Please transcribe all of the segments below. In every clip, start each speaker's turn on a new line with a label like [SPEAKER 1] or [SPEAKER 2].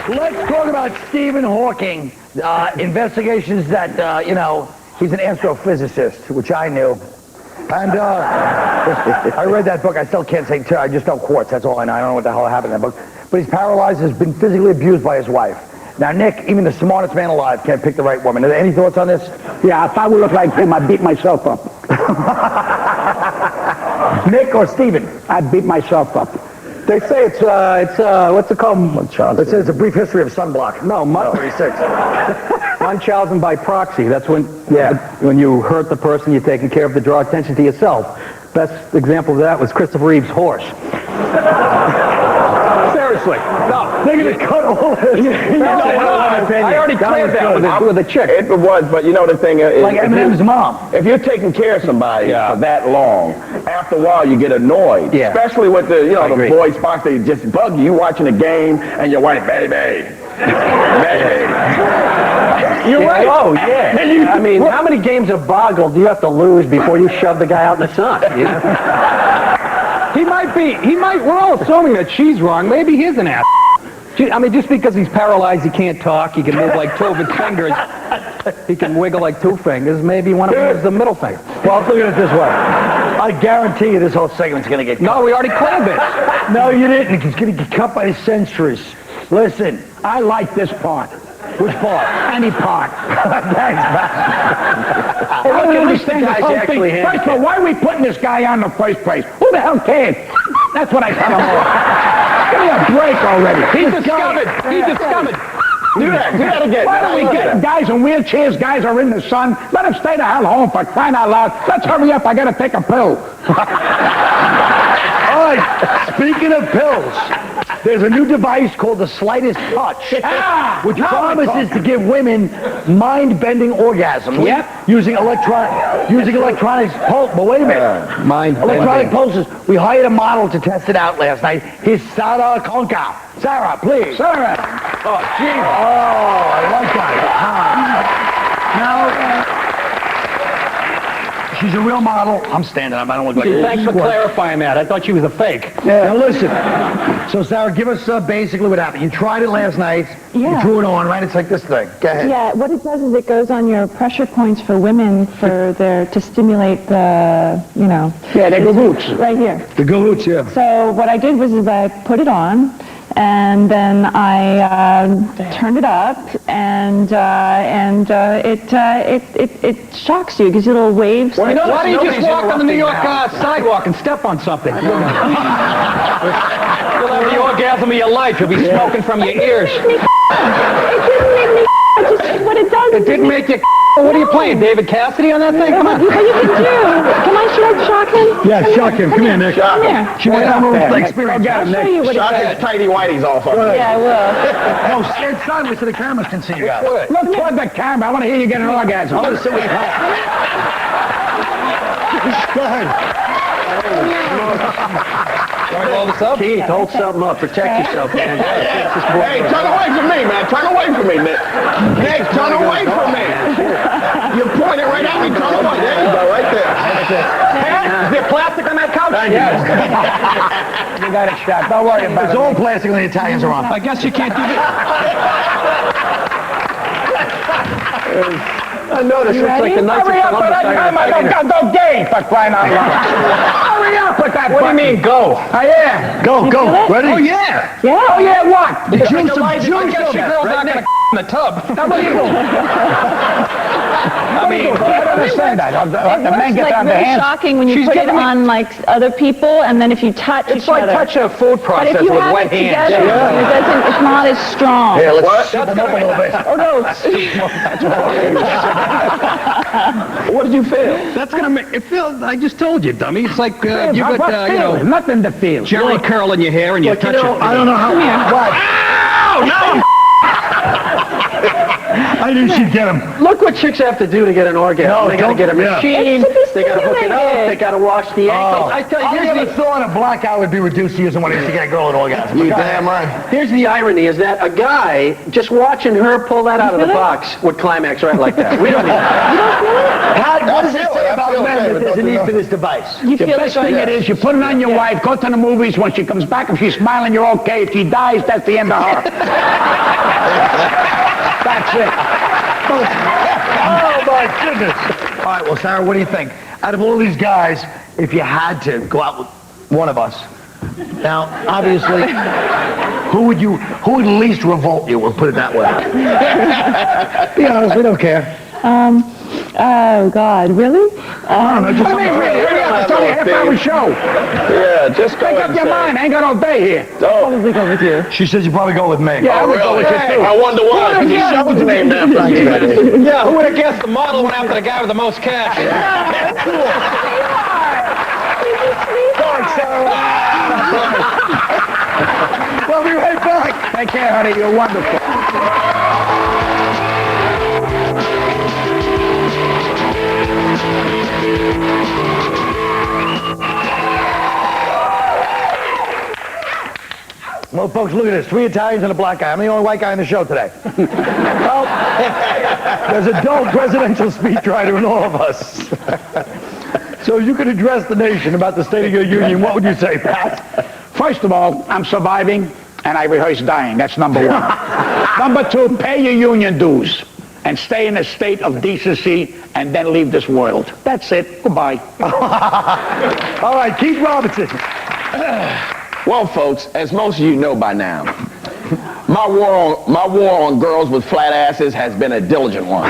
[SPEAKER 1] Let's talk about Stephen Hawking. Investigations that, he's an astrophysicist, which I knew. And I read that book. I still can't say, I just know quartz. That's all I know. I don't know what the hell happened in that book. But he's paralyzed, has been physically abused by his wife. Now, Nick, even the smartest man alive can't pick the right woman. Any thoughts on this?
[SPEAKER 2] Yeah, if I would look like him, I'd beat myself up.
[SPEAKER 1] Nick or Stephen?
[SPEAKER 2] I'd beat myself up. They say it's what's it called?
[SPEAKER 1] It says a brief history of sunblock.
[SPEAKER 2] No,
[SPEAKER 1] 36.
[SPEAKER 2] Munchausen by proxy. That's when you hurt the person, you're taking care of to draw attention to yourself. Best example of that was Christopher Reeve's horse. Seriously. No,
[SPEAKER 1] they're going to cut all this.
[SPEAKER 2] I already cleared that with a chick.
[SPEAKER 3] It was, but you know the thing is...
[SPEAKER 1] Like Eminem's mom.
[SPEAKER 3] If you're taking care of somebody for that long, after a while you get annoyed. Yeah. Especially with the, the boy spots, they just bug you. You watching a game and your wife, baby. Baby.
[SPEAKER 2] You're right. Oh, yeah. I mean, how many games of Boggle do you have to lose before you shove the guy out in the sun? We're all assuming that she's wrong. Maybe he's an ass. I mean, just because he's paralyzed, he can't talk, he can move like two of his fingers, he can wiggle like two fingers, maybe one of them is the middle finger.
[SPEAKER 1] Well, look at it this way. I guarantee you this whole segment's going to get cut.
[SPEAKER 2] No, we already cleared this.
[SPEAKER 1] No, you didn't. It's going to get cut by the centuries. Listen,
[SPEAKER 2] I like this part.
[SPEAKER 1] Which part?
[SPEAKER 2] Any part.
[SPEAKER 1] Thanks, man.
[SPEAKER 2] I don't understand this whole thing. First of all, why are we putting this guy on in the first place? Who the hell cares? That's what I tell him all. Give me a break already. He discovered. Do that again. Why don't we get guys in wheelchairs, guys are in the sun? Let them stay the hell home for crying out loud. Let's hurry up, I gotta take a pill.
[SPEAKER 1] All right, speaking of pills, there's a new device called the slightest touch, which promises to give women mind-bending orgasms.
[SPEAKER 2] Yep.
[SPEAKER 1] Using electronic pulse. But wait a minute. Electronic pulses. We hired a model to test it out last night. Here's Sarah Konka. Sarah, please.
[SPEAKER 2] Sarah.
[SPEAKER 1] Oh, gee. Oh, I like that. Now, she's a real model. I'm standing up. I don't look like
[SPEAKER 2] Thanks for clarifying that. I thought she was a fake.
[SPEAKER 1] Yeah. Now listen. So Sarah, give us basically what happened. You tried it last night.
[SPEAKER 4] Yeah.
[SPEAKER 1] You threw it on, right? It's like this thing. Go ahead.
[SPEAKER 4] Yeah. What it does is it goes on your pressure points for women to stimulate the,
[SPEAKER 2] Yeah, the gahoots.
[SPEAKER 4] Right here.
[SPEAKER 1] The gahoots, yeah.
[SPEAKER 4] So what I did was I put it on. And then I turned it up, and it shocks you, gives you little waves.
[SPEAKER 2] Why don't you just walk on the New York sidewalk and step on something? You'll have the orgasm of your life. You'll be smoking from your ears.
[SPEAKER 4] It didn't make me. What it does.
[SPEAKER 2] It didn't make you. What are you playing, David Cassidy on that thing? Come on.
[SPEAKER 4] What you can do? Should I shock him?
[SPEAKER 1] Yeah, shock him. Come here, Nick.
[SPEAKER 4] Come here.
[SPEAKER 1] She wants to know the experience.
[SPEAKER 4] I'll show you what it
[SPEAKER 3] Shock
[SPEAKER 4] does.
[SPEAKER 3] his tighty whities off of it.
[SPEAKER 4] Yeah, I will.
[SPEAKER 1] No, stand sideways so the cameras can see you guys.
[SPEAKER 2] Look toward the camera. I want to hear you get an orgasm.
[SPEAKER 1] I want to see what you have. Go ahead.
[SPEAKER 2] Hold this up? Keith, hold something up. Protect yourself, man.
[SPEAKER 3] Hey, turn away from me, man. Turn away from me, Nick. Nick, turn away from me. You're pointing right at me. Turn away. There you go, right there.
[SPEAKER 2] Is there plastic on that couch?
[SPEAKER 1] Yes.
[SPEAKER 2] You got it shot. Don't worry about it.
[SPEAKER 1] It's all plastic when the Italians are on.
[SPEAKER 2] I guess you can't do that. I noticed it's like the Knights of Columbus. Hurry up, go gay for crying out loud. Hurry up with that. What do you mean, go? Oh, yeah.
[SPEAKER 1] Go. Ready?
[SPEAKER 2] Oh, yeah.
[SPEAKER 4] Yeah.
[SPEAKER 2] Oh, yeah, what?
[SPEAKER 1] Juice
[SPEAKER 2] I guess your girl's not going to in the tub. Now, what do you do? I mean, I don't understand that. The men get down the
[SPEAKER 4] really
[SPEAKER 2] hands.
[SPEAKER 4] shocking when you put it on other people, and then if you touch
[SPEAKER 2] It's
[SPEAKER 4] each
[SPEAKER 2] like
[SPEAKER 4] other.
[SPEAKER 2] touching a food
[SPEAKER 4] But if
[SPEAKER 2] processor
[SPEAKER 4] you
[SPEAKER 2] with
[SPEAKER 4] have
[SPEAKER 2] wet
[SPEAKER 4] it
[SPEAKER 2] hands.
[SPEAKER 4] together, it's not as strong.
[SPEAKER 1] Yeah, let's soup them up a little bit.
[SPEAKER 4] Oh no!
[SPEAKER 3] What did you feel?
[SPEAKER 2] That's gonna make it feel. I just told you, dummy. It's like you got
[SPEAKER 3] Nothing to feel.
[SPEAKER 2] Jerry curl in your hair and you touch it.
[SPEAKER 1] I don't know how. What?
[SPEAKER 2] Ow! No!
[SPEAKER 1] I knew she'd get him.
[SPEAKER 2] Look what chicks have to do to get an orgasm.
[SPEAKER 1] No,
[SPEAKER 2] they gotta get a machine.
[SPEAKER 4] It should be
[SPEAKER 5] They got to hook it up. They got to wash the ankles. I tell you,
[SPEAKER 1] I never thought a black guy would be reduced to using one of these to get a girl an orgasm.
[SPEAKER 3] You damn right.
[SPEAKER 5] here's the irony: is that a guy just watching her pull that out of the box would climax right like that. We don't need that.
[SPEAKER 1] What does it say about men that there's a need for this device?
[SPEAKER 2] The best thing it is, you put it on your wife, go to the movies. When she comes back, if she's smiling, you're okay. If she dies, that's the end of her. That's it.
[SPEAKER 1] Oh, my goodness. All right, well, Sarah, what do you think? Out of all these guys, if you had to go out with one of us, now, obviously, who would least revolt you? We'll put it that way. Be honest, we don't care.
[SPEAKER 4] Oh, God, really?
[SPEAKER 2] I don't know, just it's only a half-hour show.
[SPEAKER 3] Yeah, just go
[SPEAKER 2] Make up your mind. I ain't got all day here.
[SPEAKER 4] Probably go with you.
[SPEAKER 1] She says you probably go with me.
[SPEAKER 2] Yeah, I would go with you, too.
[SPEAKER 3] I wonder why. The show's named after you.
[SPEAKER 5] Yeah, who would have guessed the model went after the guy with the most cash?
[SPEAKER 1] We'll be right back.
[SPEAKER 2] Take care, honey. You're wonderful.
[SPEAKER 1] Well, folks, look at this. 3 Italians and a black guy. I'm the only white guy on the show today. Well, there's a dull presidential speechwriter in all of us. So you could address the nation about the State of your Union. What would you say, Pat?
[SPEAKER 2] First of all, I'm surviving, and I rehearse dying. That's number one. Number two, pay your union dues and stay in a state of decency and then leave this world. That's it. Goodbye.
[SPEAKER 1] All right, Keith Robinson.
[SPEAKER 3] Well, folks, as most of you know by now, my war on girls with flat asses has been a diligent one.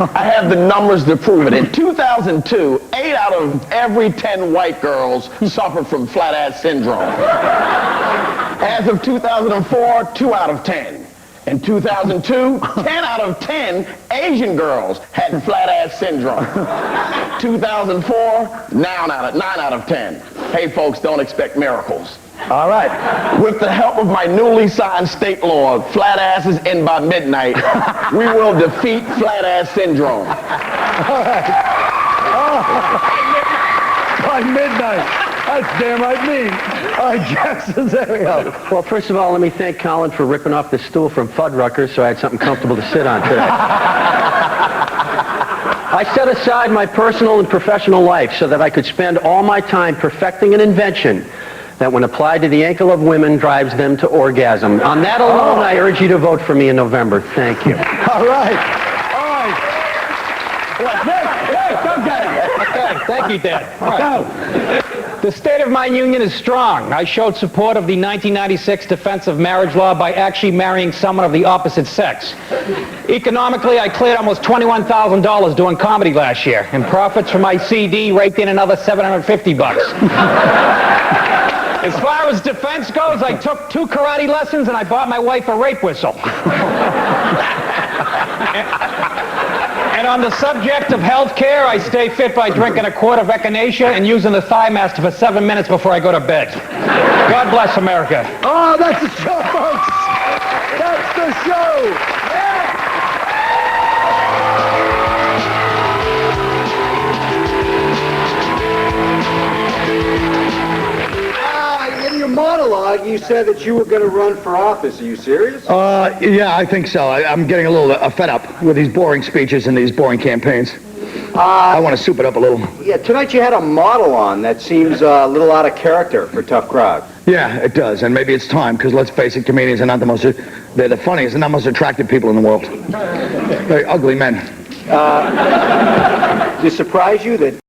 [SPEAKER 3] I have the numbers to prove it. In 2002, 8 out of every 10 white girls suffered from flat ass syndrome. As of 2004, 2 out of 10. In 2002, 10 out of 10 Asian girls had flat ass syndrome. 2004, 9 out of 10. Hey, folks, don't expect miracles.
[SPEAKER 1] All right.
[SPEAKER 3] With the help of my newly signed state law, flat asses in by midnight, we will defeat flat ass syndrome.
[SPEAKER 1] All right. Oh. By midnight. That's damn right mean. All right, Jeff Cesario.
[SPEAKER 5] Well, first of all, let me thank Colin for ripping off the stool from Fuddruckers so I had something comfortable to sit on today. I set aside my personal and professional life so that I could spend all my time perfecting an invention that, when applied to the ankle of women, drives them to orgasm. On that alone, I urge you to vote for me in November. Thank you.
[SPEAKER 1] All right. All right. What's next?
[SPEAKER 6] Okay, thank you, Dad. All right. The state of my union is strong. I showed support of the 1996 Defense of Marriage Law by actually marrying someone of the opposite sex. Economically, I cleared almost $21,000 doing comedy last year, and profits from my CD raked in another $750. As far as defense goes, I took 2 karate lessons and I bought my wife a rape whistle. And on the subject of health care, I stay fit by drinking a quart of echinacea and using the Thigh Master for 7 minutes before I go to bed. God bless America.
[SPEAKER 1] Oh, that's the show, folks. That's the show.
[SPEAKER 7] In your monologue, you said that you were going to run for office. Are you serious?
[SPEAKER 1] Yeah, I think so. I'm getting a little fed up with these boring speeches and these boring campaigns. I want to soup it up a little.
[SPEAKER 7] Yeah, tonight you had a model on that seems a little out of character for a tough crowd.
[SPEAKER 1] Yeah, it does, and maybe it's time, because let's face it, comedians are not they're the funniest and not most attractive people in the world. Very ugly men.
[SPEAKER 7] Does it surprise you that